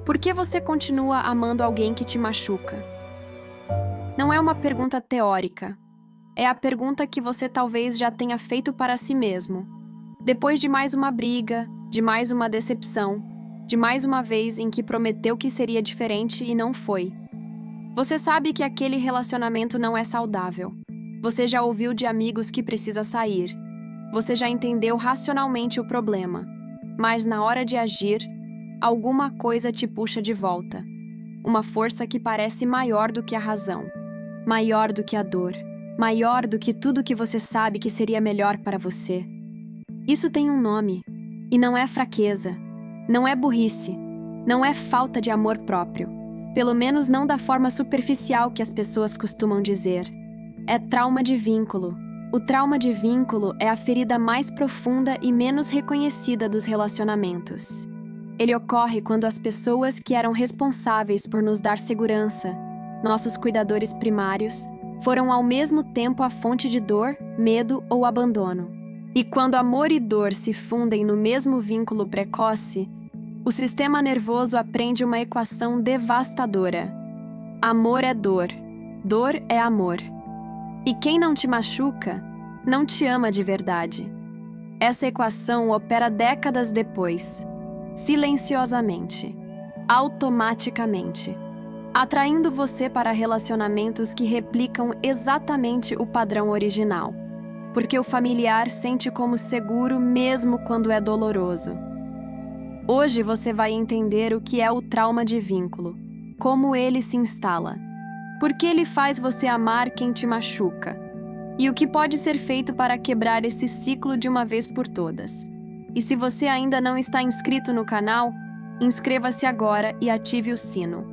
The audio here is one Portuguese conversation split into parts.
Por que você continua amando alguém que te machuca? Não é uma pergunta teórica. É a pergunta que você talvez já tenha feito para si mesmo. Depois de mais uma briga, de mais uma decepção, de mais uma vez em que prometeu que seria diferente e não foi. Você sabe que aquele relacionamento não é saudável. Você já ouviu de amigos que precisa sair. Você já entendeu racionalmente o problema. Mas na hora de agir, alguma coisa te puxa de volta. Uma força que parece maior do que a razão, maior do que a dor, maior do que tudo que você sabe que seria melhor para você. Isso tem um nome, e não é fraqueza, não é burrice, não é falta de amor próprio, pelo menos não da forma superficial que as pessoas costumam dizer. É trauma de vínculo. O trauma de vínculo é a ferida mais profunda e menos reconhecida dos relacionamentos. Ele ocorre quando as pessoas que eram responsáveis por nos dar segurança, nossos cuidadores primários, foram ao mesmo tempo a fonte de dor, medo ou abandono. E quando amor e dor se fundem no mesmo vínculo precoce, o sistema nervoso aprende uma equação devastadora. Amor é dor, dor é amor. E quem não te machuca, não te ama de verdade. Essa equação opera décadas depois, silenciosamente, automaticamente, atraindo você para relacionamentos que replicam exatamente o padrão original, porque o familiar sente como seguro mesmo quando é doloroso. Hoje você vai entender o que é o trauma de vínculo, como ele se instala, por que ele faz você amar quem te machuca, e o que pode ser feito para quebrar esse ciclo de uma vez por todas. E se você ainda não está inscrito no canal, inscreva-se agora e ative o sino.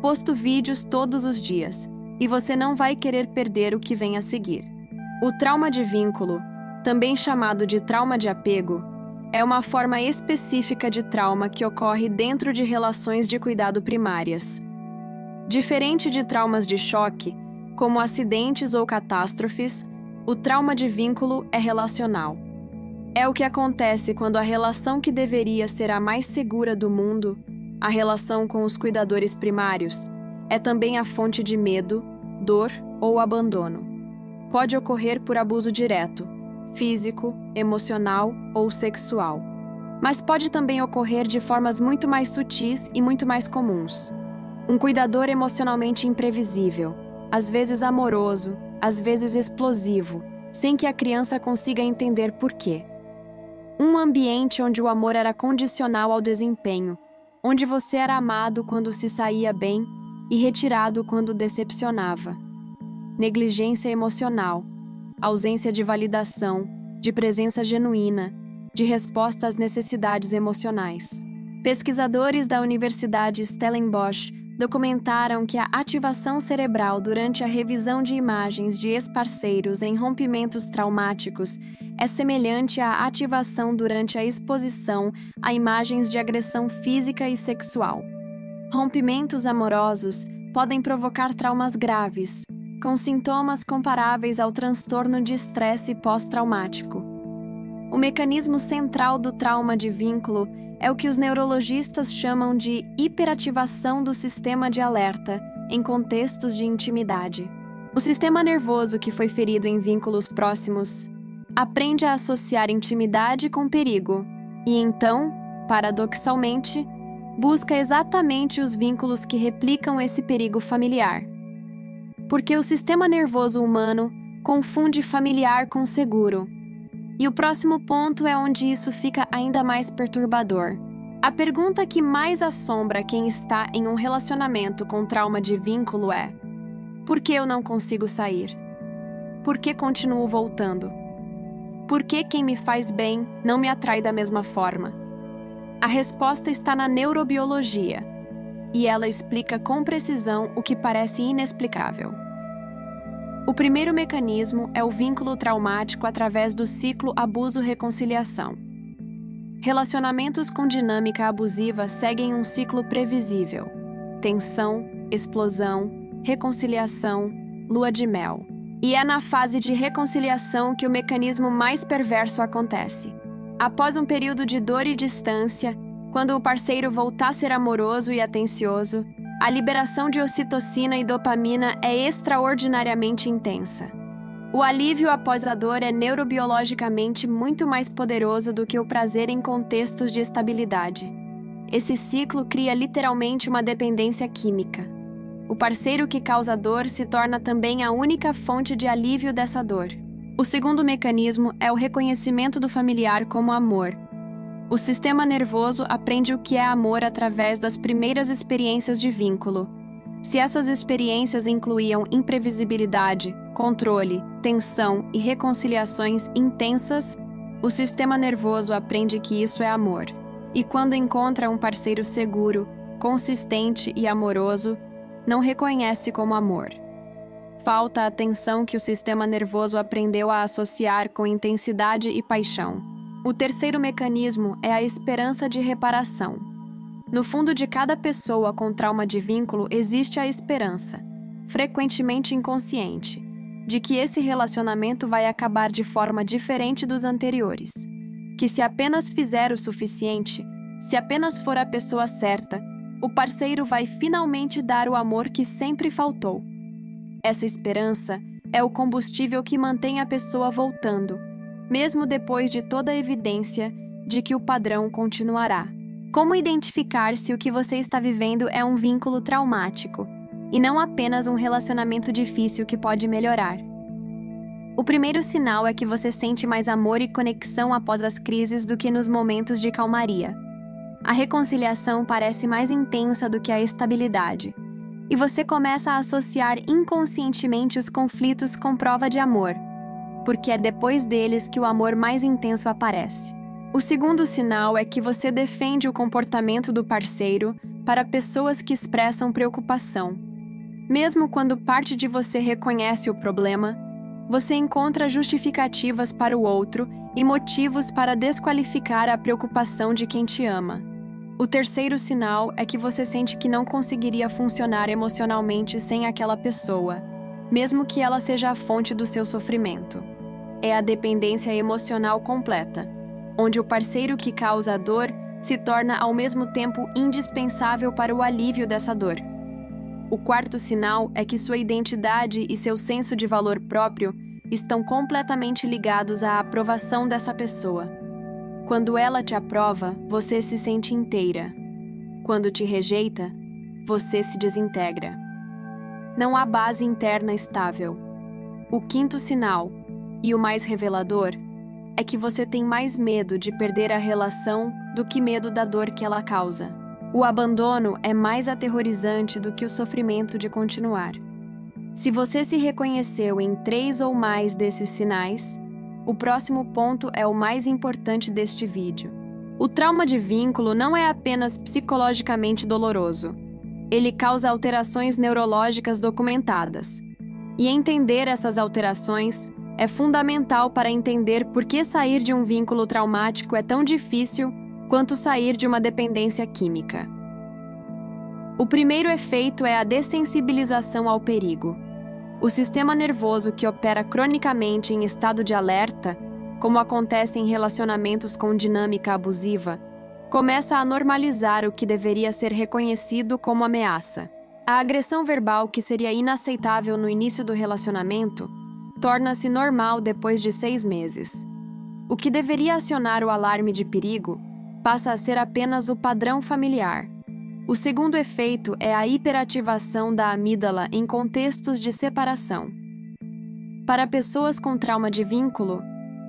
Posto vídeos todos os dias, e você não vai querer perder o que vem a seguir. O trauma de vínculo, também chamado de trauma de apego, é uma forma específica de trauma que ocorre dentro de relações de cuidado primárias. Diferente de traumas de choque, como acidentes ou catástrofes, o trauma de vínculo é relacional. É o que acontece quando a relação que deveria ser a mais segura do mundo, a relação com os cuidadores primários, é também a fonte de medo, dor ou abandono. Pode ocorrer por abuso direto, físico, emocional ou sexual. Mas pode também ocorrer de formas muito mais sutis e muito mais comuns. Um cuidador emocionalmente imprevisível, às vezes amoroso, às vezes explosivo, sem que a criança consiga entender por quê. Um ambiente onde o amor era condicional ao desempenho, onde você era amado quando se saía bem e retirado quando decepcionava. Negligência emocional, ausência de validação, de presença genuína, de resposta às necessidades emocionais. Pesquisadores da Universidade Stellenbosch documentaram que a ativação cerebral durante a revisão de imagens de ex-parceiros em rompimentos traumáticos é semelhante à ativação durante a exposição a imagens de agressão física e sexual. Rompimentos amorosos podem provocar traumas graves, com sintomas comparáveis ao transtorno de estresse pós-traumático. O mecanismo central do trauma de vínculo é o que os neurologistas chamam de hiperativação do sistema de alerta em contextos de intimidade. O sistema nervoso que foi ferido em vínculos próximos aprende a associar intimidade com perigo e então, paradoxalmente, busca exatamente os vínculos que replicam esse perigo familiar. Porque o sistema nervoso humano confunde familiar com seguro. E o próximo ponto é onde isso fica ainda mais perturbador. A pergunta que mais assombra quem está em um relacionamento com trauma de vínculo é: por que eu não consigo sair? Por que continuo voltando? Por que quem me faz bem não me atrai da mesma forma? A resposta está na neurobiologia, e ela explica com precisão o que parece inexplicável. O primeiro mecanismo é o vínculo traumático através do ciclo abuso-reconciliação. Relacionamentos com dinâmica abusiva seguem um ciclo previsível: tensão, explosão, reconciliação, lua de mel. E é na fase de reconciliação que o mecanismo mais perverso acontece. Após um período de dor e distância, Quando o parceiro voltar a ser amoroso e atencioso, a liberação de ocitocina e dopamina é extraordinariamente intensa. O alívio após a dor é neurobiologicamente muito mais poderoso do que o prazer em contextos de estabilidade. Esse ciclo cria literalmente uma dependência química. O parceiro que causa dor se torna também a única fonte de alívio dessa dor. O segundo mecanismo é o reconhecimento do familiar como amor. O sistema nervoso aprende o que é amor através das primeiras experiências de vínculo. Se essas experiências incluíam imprevisibilidade, controle, tensão e reconciliações intensas, o sistema nervoso aprende que isso é amor. E quando encontra um parceiro seguro, consistente e amoroso, não reconhece como amor. Falta a atenção que o sistema nervoso aprendeu a associar com intensidade e paixão. O terceiro mecanismo é a esperança de reparação. No fundo de cada pessoa com trauma de vínculo existe a esperança, frequentemente inconsciente, de que esse relacionamento vai acabar de forma diferente dos anteriores. Que se apenas fizer o suficiente, se apenas for a pessoa certa, o parceiro vai finalmente dar o amor que sempre faltou. Essa esperança é o combustível que mantém a pessoa voltando, mesmo depois de toda a evidência de que o padrão continuará. Como identificar se o que você está vivendo é um vínculo traumático, e não apenas um relacionamento difícil que pode melhorar? O primeiro sinal é que você sente mais amor e conexão após as crises do que nos momentos de calmaria. A reconciliação parece mais intensa do que a estabilidade, e você começa a associar inconscientemente os conflitos com prova de amor, porque é depois deles que o amor mais intenso aparece. O segundo sinal é que você defende o comportamento do parceiro para pessoas que expressam preocupação. Mesmo quando parte de você reconhece o problema, você encontra justificativas para o outro e motivos para desqualificar a preocupação de quem te ama. O terceiro sinal é que você sente que não conseguiria funcionar emocionalmente sem aquela pessoa, mesmo que ela seja a fonte do seu sofrimento. É a dependência emocional completa, onde o parceiro que causa a dor se torna ao mesmo tempo indispensável para o alívio dessa dor. O quarto sinal é que sua identidade e seu senso de valor próprio estão completamente ligados à aprovação dessa pessoa. Quando ela te aprova, você se sente inteira. Quando te rejeita, você se desintegra. Não há base interna estável. O quinto sinal, e o mais revelador, é que você tem mais medo de perder a relação do que medo da dor que ela causa. O abandono é mais aterrorizante do que o sofrimento de continuar. Se você se reconheceu em 3 ou mais desses sinais, o próximo ponto é o mais importante deste vídeo. O trauma de vínculo não é apenas psicologicamente doloroso. Ele causa alterações neurológicas documentadas. E entender essas alterações é fundamental para entender por que sair de um vínculo traumático é tão difícil quanto sair de uma dependência química. O primeiro efeito é a dessensibilização ao perigo. O sistema nervoso que opera cronicamente em estado de alerta, como acontece em relacionamentos com dinâmica abusiva, começa a normalizar o que deveria ser reconhecido como ameaça. A agressão verbal, que seria inaceitável no início do relacionamento, torna-se normal depois de 6 meses. O que deveria acionar o alarme de perigo passa a ser apenas o padrão familiar. O segundo efeito é a hiperativação da amígdala em contextos de separação. Para pessoas com trauma de vínculo,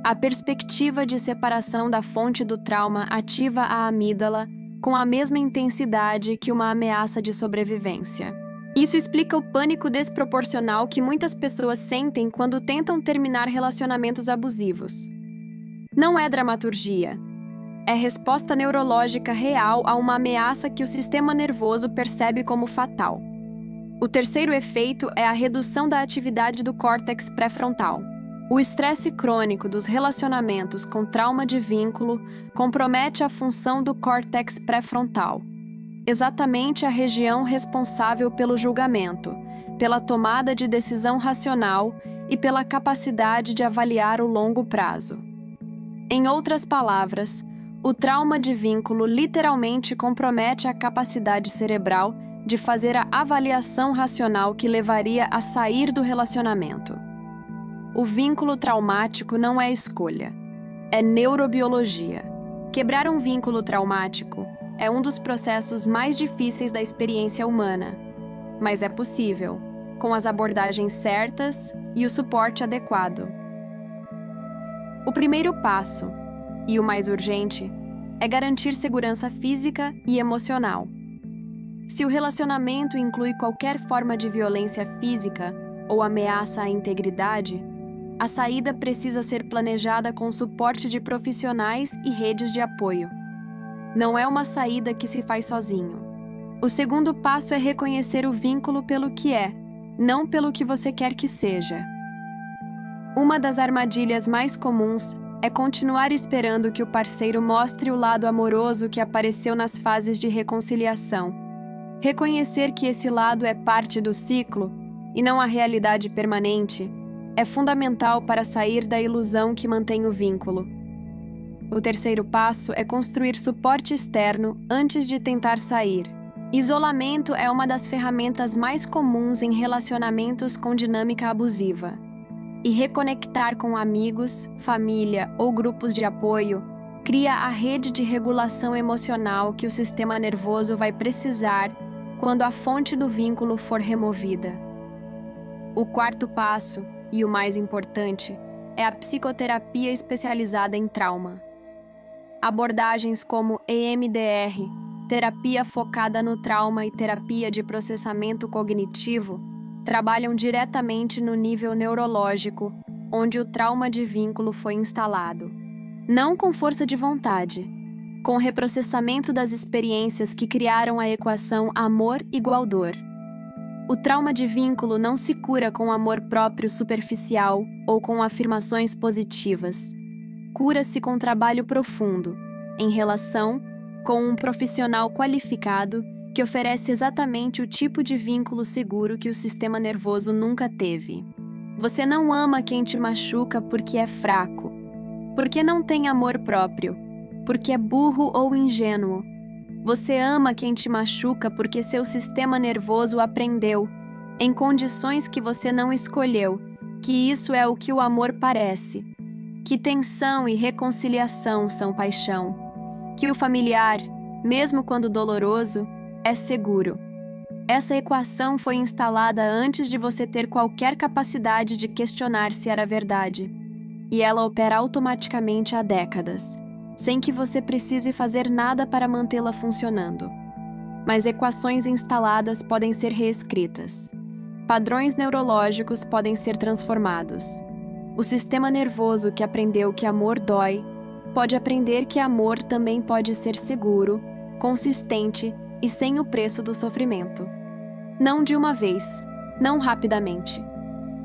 a perspectiva de separação da fonte do trauma ativa a amígdala com a mesma intensidade que uma ameaça de sobrevivência. Isso explica o pânico desproporcional que muitas pessoas sentem quando tentam terminar relacionamentos abusivos. Não é dramaturgia. É resposta neurológica real a uma ameaça que o sistema nervoso percebe como fatal. O terceiro efeito é a redução da atividade do córtex pré-frontal. O estresse crônico dos relacionamentos com trauma de vínculo compromete a função do córtex pré-frontal, exatamente a região responsável pelo julgamento, pela tomada de decisão racional e pela capacidade de avaliar o longo prazo. Em outras palavras, O trauma de vínculo literalmente compromete a capacidade cerebral de fazer a avaliação racional que levaria a sair do relacionamento. O vínculo traumático não é escolha, é neurobiologia. Quebrar um vínculo traumático é um dos processos mais difíceis da experiência humana, mas é possível, com as abordagens certas e o suporte adequado. O primeiro passo, e o mais urgente, é garantir segurança física e emocional. Se o relacionamento inclui qualquer forma de violência física ou ameaça à integridade, a saída precisa ser planejada com suporte de profissionais e redes de apoio. Não é uma saída que se faz sozinho. O segundo passo é reconhecer o vínculo pelo que é, não pelo que você quer que seja. Uma das armadilhas mais comuns é continuar esperando que o parceiro mostre o lado amoroso que apareceu nas fases de reconciliação. Reconhecer que esse lado é parte do ciclo e não a realidade permanente é fundamental para sair da ilusão que mantém o vínculo. O terceiro passo é construir suporte externo antes de tentar sair. Isolamento é uma das ferramentas mais comuns em relacionamentos com dinâmica abusiva. E reconectar com amigos, família ou grupos de apoio cria a rede de regulação emocional que o sistema nervoso vai precisar quando a fonte do vínculo for removida. O quarto passo, e o mais importante, é a psicoterapia especializada em trauma. Abordagens como EMDR, terapia focada no trauma e terapia de processamento cognitivo trabalham diretamente no nível neurológico, onde o trauma de vínculo foi instalado. Não com força de vontade, com o reprocessamento das experiências que criaram a equação amor igual dor. O trauma de vínculo não se cura com amor próprio superficial ou com afirmações positivas. Cura-se com trabalho profundo, em relação com um profissional qualificado que oferece exatamente o tipo de vínculo seguro que o sistema nervoso nunca teve. Você não ama quem te machuca porque é fraco, porque não tem amor próprio, porque é burro ou ingênuo. Você ama quem te machuca porque seu sistema nervoso aprendeu, em condições que você não escolheu, que isso é o que o amor parece, que tensão e reconciliação são paixão, que o familiar, mesmo quando doloroso, é seguro. Essa equação foi instalada antes de você ter qualquer capacidade de questionar se era verdade, e ela opera automaticamente há décadas, sem que você precise fazer nada para mantê-la funcionando. Mas equações instaladas podem ser reescritas. Padrões neurológicos podem ser transformados. O sistema nervoso que aprendeu que amor dói pode aprender que amor também pode ser seguro, consistente e sem o preço do sofrimento. Não de uma vez, não rapidamente,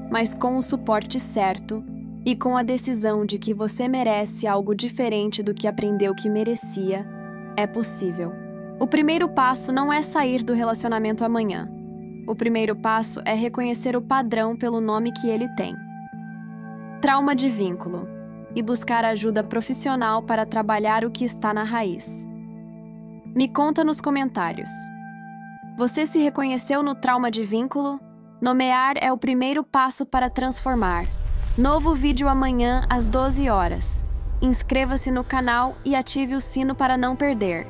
mas com o suporte certo e com a decisão de que você merece algo diferente do que aprendeu que merecia, é possível. O primeiro passo não é sair do relacionamento amanhã. O primeiro passo é reconhecer o padrão pelo nome que ele tem. Trauma de vínculo, e buscar ajuda profissional para trabalhar o que está na raiz. Me conta nos comentários. Você se reconheceu no trauma de vínculo? Nomear é o primeiro passo para transformar. Novo vídeo amanhã às 12 horas. Inscreva-se no canal e ative o sino para não perder.